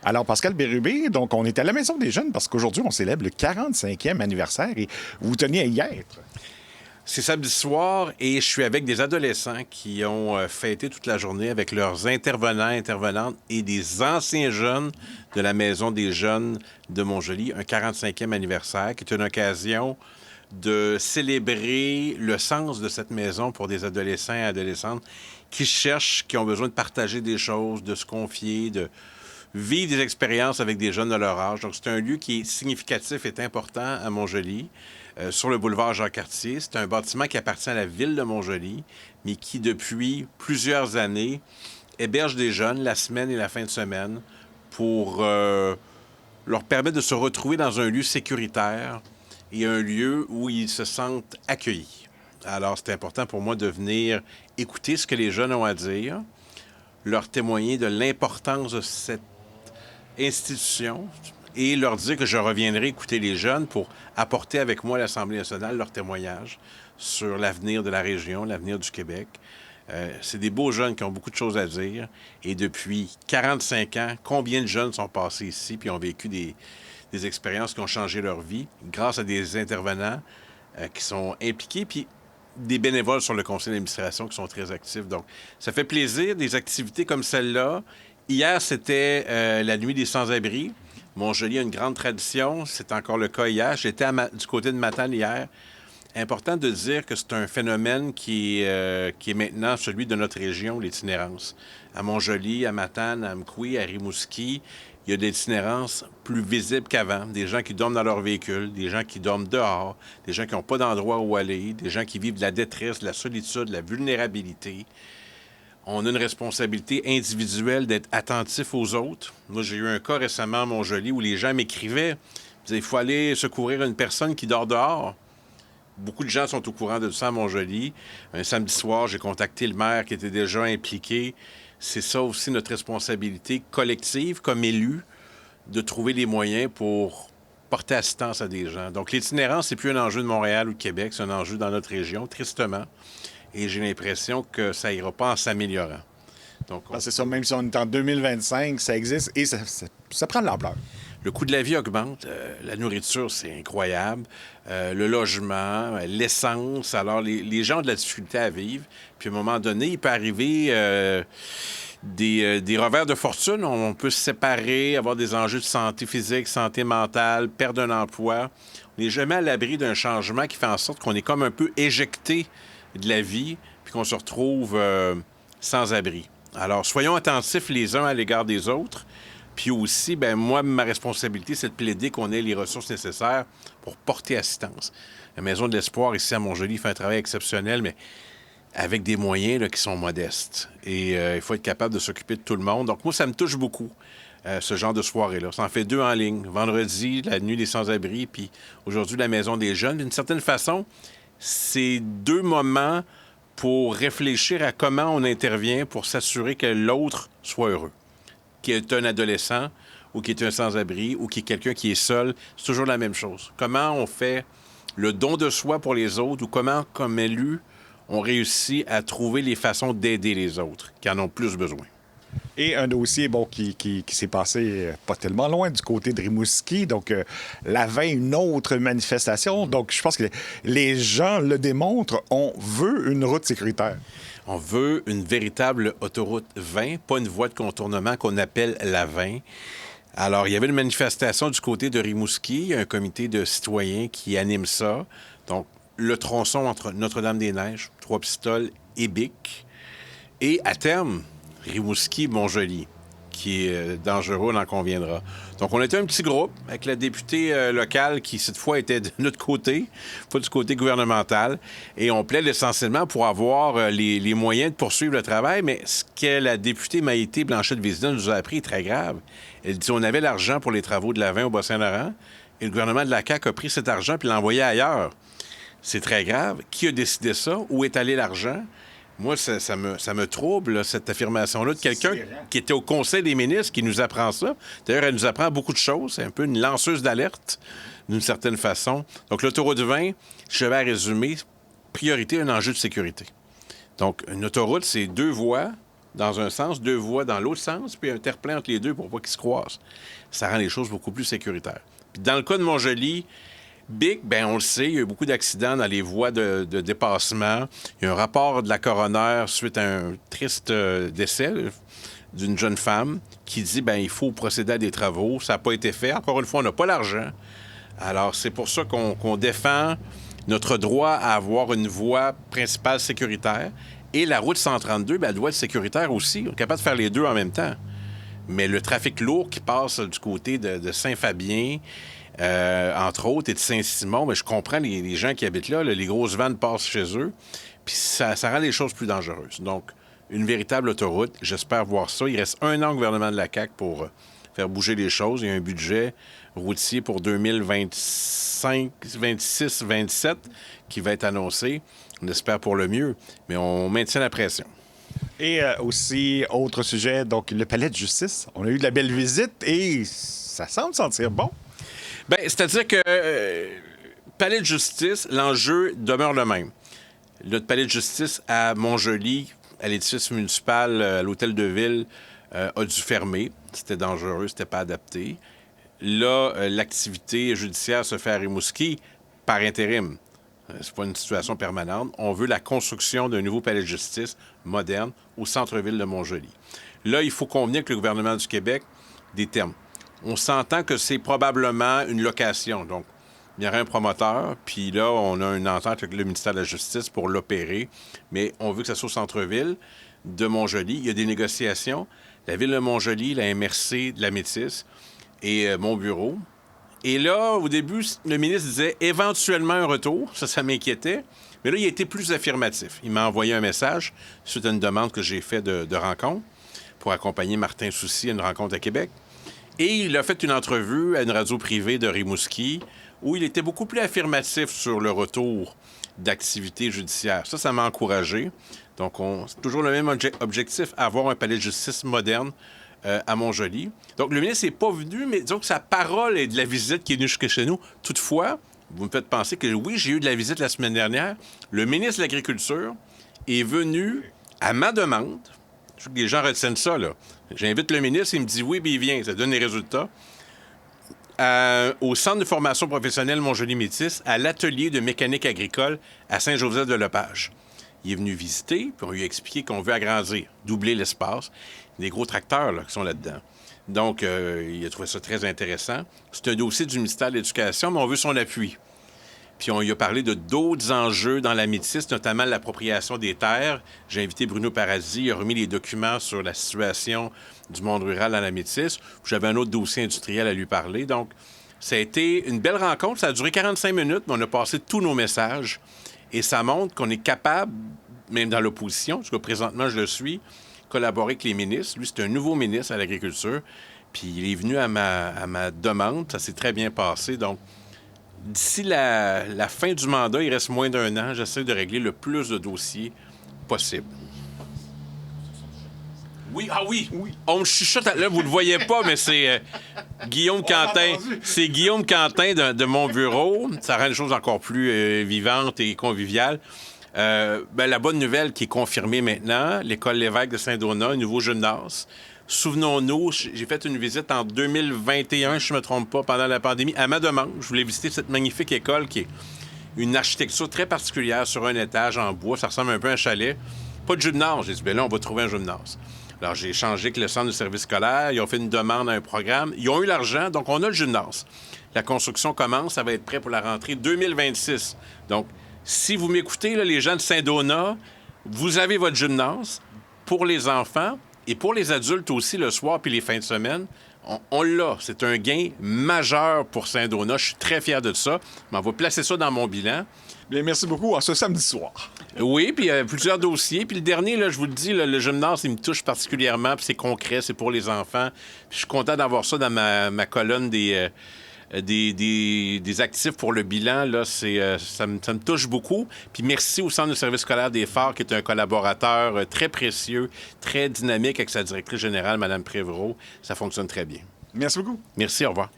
Alors, Pascal Bérubé, donc on est à la Maison des Jeunes parce qu'aujourd'hui, on célèbre le 45e anniversaire et vous teniez à y être. C'est samedi soir et je suis avec des adolescents qui ont fêté toute la journée avec leurs intervenants, intervenantes et des anciens jeunes de la Maison des Jeunes de Montjoly, un 45e anniversaire qui est une occasion de célébrer le sens de cette maison pour des adolescents et adolescentes qui cherchent, qui ont besoin de partager des choses, de se confier, de vivre des expériences avec des jeunes de leur âge. Donc, c'est un lieu qui est significatif et important à Montjoly, sur le boulevard Jacques-Cartier. C'est un bâtiment qui appartient à la ville de Montjoly, mais qui, depuis plusieurs années, héberge des jeunes la semaine et la fin de semaine pour leur permettre de se retrouver dans un lieu sécuritaire et un lieu où ils se sentent accueillis. Alors, c'est important pour moi de venir écouter ce que les jeunes ont à dire, leur témoigner de l'importance de cette institution et leur dire que je reviendrai écouter les jeunes pour apporter avec moi à l'Assemblée nationale leur témoignage sur l'avenir de la région, l'avenir du Québec. C'est des beaux jeunes qui ont beaucoup de choses à dire. Et depuis 45 ans, combien de jeunes sont passés ici puis ont vécu des expériences qui ont changé leur vie grâce à des intervenants qui sont impliqués, puis des bénévoles sur le conseil d'administration qui sont très actifs. Donc, ça fait plaisir, des activités comme celle-là. Hier, c'était la nuit des sans-abri. Montjoly a une grande tradition. C'est encore le cas hier. J'étais du côté de Matane hier. Important de dire que c'est un phénomène qui est maintenant celui de notre région, l'itinérance. À Montjoly, à Matane, à Amqui, à Rimouski, il y a des itinérances plus visibles qu'avant. Des gens qui dorment dans leur véhicule, des gens qui dorment dehors, des gens qui n'ont pas d'endroit où aller, des gens qui vivent de la détresse, de la solitude, de la vulnérabilité. On a une responsabilité individuelle d'être attentif aux autres. Moi, j'ai eu un cas récemment à Montjoly où les gens m'écrivaient. Ils disaient, il faut aller secourir une personne qui dort dehors. Beaucoup de gens sont au courant de ça à Montjoly. Un samedi soir, j'ai contacté le maire qui était déjà impliqué. C'est ça aussi notre responsabilité collective comme élus, de trouver les moyens pour porter assistance à des gens. Donc l'itinérance, c'est plus un enjeu de Montréal ou de Québec, c'est un enjeu dans notre région, tristement. Et j'ai l'impression que ça ira pas en s'améliorant. Donc, C'est ça, même si on est en 2025, ça existe et ça prend de l'ampleur. le coût de la vie augmente. La nourriture, c'est incroyable. Le logement, l'essence. Alors, les gens ont de la difficulté à vivre. Puis, à un moment donné, il peut arriver des revers de fortune. On peut se séparer, avoir des enjeux de santé physique, santé mentale, perdre un emploi. On n'est jamais à l'abri d'un changement qui fait en sorte qu'on est comme un peu éjecté de la vie puis qu'on se retrouve sans abri. Alors, soyons attentifs les uns à l'égard des autres. Puis aussi, ben moi, ma responsabilité, c'est de plaider qu'on ait les ressources nécessaires pour porter assistance. La Maison de l'Espoir, ici à Montjoly, fait un travail exceptionnel, mais avec des moyens là, qui sont modestes. Et il faut être capable de s'occuper de tout le monde. Donc, moi, ça me touche beaucoup, ce genre de soirée-là. Ça en fait 2 en ligne. Vendredi, la nuit des sans-abri, puis aujourd'hui, la Maison des Jeunes. D'une certaine façon, c'est 2 moments pour réfléchir à comment on intervient pour s'assurer que l'autre soit heureux. Qui est un adolescent ou qui est un sans-abri ou qui est quelqu'un qui est seul, c'est toujours la même chose. Comment on fait le don de soi pour les autres ou comment, comme élu, on réussit à trouver les façons d'aider les autres qui en ont plus besoin. Et un dossier qui s'est passé pas tellement loin du côté de Rimouski. Donc, la 20, une autre manifestation. Donc, je pense que les gens le démontrent. On veut une route sécuritaire. On veut une véritable autoroute 20, pas une voie de contournement qu'on appelle la 20. Alors, il y avait une manifestation du côté de Rimouski. Il y a un comité de citoyens qui anime ça. Donc, le tronçon entre Notre-Dame-des-Neiges, Trois-Pistoles et Bic. Et à terme, Rimouski-Montjoly, qui est dangereux, on en conviendra. Donc, on était un petit groupe avec la députée locale qui, cette fois, était de notre côté, pas du côté gouvernemental. Et on plaide essentiellement pour avoir les moyens de poursuivre le travail. Mais ce que la députée Maïté Blanchette-Vézina nous a appris est très grave. Elle dit on avait l'argent pour les travaux de la 20 au Bas-Saint-Laurent et le gouvernement de la CAQ a pris cet argent puis l'a envoyé ailleurs. C'est très grave. Qui a décidé ça? Où est allé l'argent? Moi, ça me trouble, là, cette affirmation-là de quelqu'un qui était au Conseil des ministres qui nous apprend ça. D'ailleurs, elle nous apprend beaucoup de choses. C'est un peu une lanceuse d'alerte, d'une certaine façon. Donc, l'autoroute 20, je vais résumer, priorité, un enjeu de sécurité. Donc, une autoroute, c'est 2 voies, dans un sens, 2 voies dans l'autre sens, puis un terre-plein entre les deux pour pas qu'ils se croisent. Ça rend les choses beaucoup plus sécuritaires. Puis dans le cas de Montjoly, Bic, bien, on le sait, il y a eu beaucoup d'accidents dans les voies de dépassement. Il y a un rapport de la coroner suite à un triste décès d'une jeune femme qui dit, bien, il faut procéder à des travaux. Ça n'a pas été fait. Encore une fois, on n'a pas l'argent. Alors, c'est pour ça qu'on défend notre droit à avoir une voie principale sécuritaire. Et la route 132, bien, elle doit être sécuritaire aussi. On est capable de faire les deux en même temps. Mais le trafic lourd qui passe du côté de Saint-Fabien, entre autres, et de Saint-Simon, mais je comprends les gens qui habitent là, les grosses vannes passent chez eux, puis ça rend les choses plus dangereuses. Donc, une véritable autoroute, j'espère voir ça. Il reste 1 an au gouvernement de la CAQ pour faire bouger les choses. Il y a un budget routier pour 2025, 26, 27 qui va être annoncé. On espère pour le mieux, mais on maintient la pression. Et aussi, autre sujet, donc le palais de justice. On a eu de la belle visite et ça semble sentir bon. Bien, c'est-à-dire que palais de justice, l'enjeu demeure le même. Notre palais de justice à Montjoly, à l'édifice municipal, à l'hôtel de ville, a dû fermer. C'était dangereux, c'était pas adapté. Là, l'activité judiciaire se fait à Rimouski par intérim. C'est pas une situation permanente. On veut la construction d'un nouveau palais de justice moderne au centre-ville de Montjoly. Là, il faut convenir avec le gouvernement du Québec des termes. On s'entend que c'est probablement une location. Donc, il y aurait un promoteur, puis là, on a une entente avec le ministère de la Justice pour l'opérer, mais on veut que ça soit au centre-ville de Montjoly. Il y a des négociations. La ville de Montjoly, la MRC de la Métis et mon bureau. Et là, au début, le ministre disait éventuellement un retour. Ça m'inquiétait. Mais là, il a été plus affirmatif. Il m'a envoyé un message suite à une demande que j'ai faite de rencontre pour accompagner Martin Soucy à une rencontre à Québec. Et il a fait une entrevue à une radio privée de Rimouski où il était beaucoup plus affirmatif sur le retour d'activité judiciaire. Ça m'a encouragé. Donc, c'est toujours le même objectif, avoir un palais de justice moderne à Montjoly. Donc, le ministre n'est pas venu, mais disons que sa parole est de la visite qui est venue jusqu'à chez nous. Toutefois, vous me faites penser que oui, j'ai eu de la visite la semaine dernière. Le ministre de l'Agriculture est venu à ma demande. Je veux que les gens retiennent ça, là. J'invite le ministre, il me dit oui, puis il vient. Ça donne les résultats. Au Centre de formation professionnelle Montjoly-Métis, à l'atelier de mécanique agricole à Saint-Joseph-de-Lepage. Il est venu visiter, puis on lui a expliqué qu'on veut agrandir, doubler l'espace. Des gros tracteurs là, qui sont là-dedans. Donc, il a trouvé ça très intéressant. C'est un dossier du ministère de l'Éducation, mais on veut son appui. Puis on lui a parlé de d'autres enjeux dans la Métis, notamment l'appropriation des terres. J'ai invité Bruno Paradis, il a remis les documents sur la situation du monde rural dans la Métis. J'avais un autre dossier industriel à lui parler. Donc, ça a été une belle rencontre. Ça a duré 45 minutes, mais on a passé tous nos messages. Et ça montre qu'on est capable, même dans l'opposition, parce que présentement, je le suis, collaborer avec les ministres. Lui, c'est un nouveau ministre à l'Agriculture. Puis il est venu à ma demande. Ça s'est très bien passé. Donc, d'ici la fin du mandat, il reste moins d'1 an, j'essaie de régler le plus de dossiers possible. Oui, oui. On me chuchote. Là, vous ne le voyez pas, mais c'est Guillaume Quentin. C'est Guillaume Quentin de mon bureau. Ça rend les choses encore plus vivantes et conviviales. La bonne nouvelle qui est confirmée maintenant, l'École Lévesque de Saint-Donat, un nouveau gymnase. Souvenons-nous, j'ai fait une visite en 2021, je ne me trompe pas, pendant la pandémie, à ma demande. Je voulais visiter cette magnifique école qui est une architecture très particulière sur un étage en bois. Ça ressemble un peu à un chalet. Pas de gymnase. J'ai dit, bien là, on va trouver un gymnase. Alors, j'ai échangé avec le centre de service scolaire. Ils ont fait une demande à un programme. Ils ont eu l'argent, donc on a le gymnase. La construction commence. Ça va être prêt pour la rentrée 2026. Donc, si vous m'écoutez, là, les gens de Saint-Donat, vous avez votre gymnase pour les enfants et pour les adultes aussi le soir puis les fins de semaine. On l'a. C'est un gain majeur pour Saint-Donat. Je suis très fier de ça. Mais on va placer ça dans mon bilan. Bien, merci beaucoup. En ce samedi soir. Oui, puis plusieurs dossiers. Puis le dernier, là, je vous le dis, là, le gymnase, il me touche particulièrement. Puis c'est concret, c'est pour les enfants. Puis je suis content d'avoir ça dans ma colonne des actifs pour le bilan. Là, ça me touche beaucoup. Puis merci au Centre de service scolaire des Phares, qui est un collaborateur très précieux, très dynamique avec sa directrice générale, Mme Prévraud. Ça fonctionne très bien. Merci beaucoup. Merci, au revoir.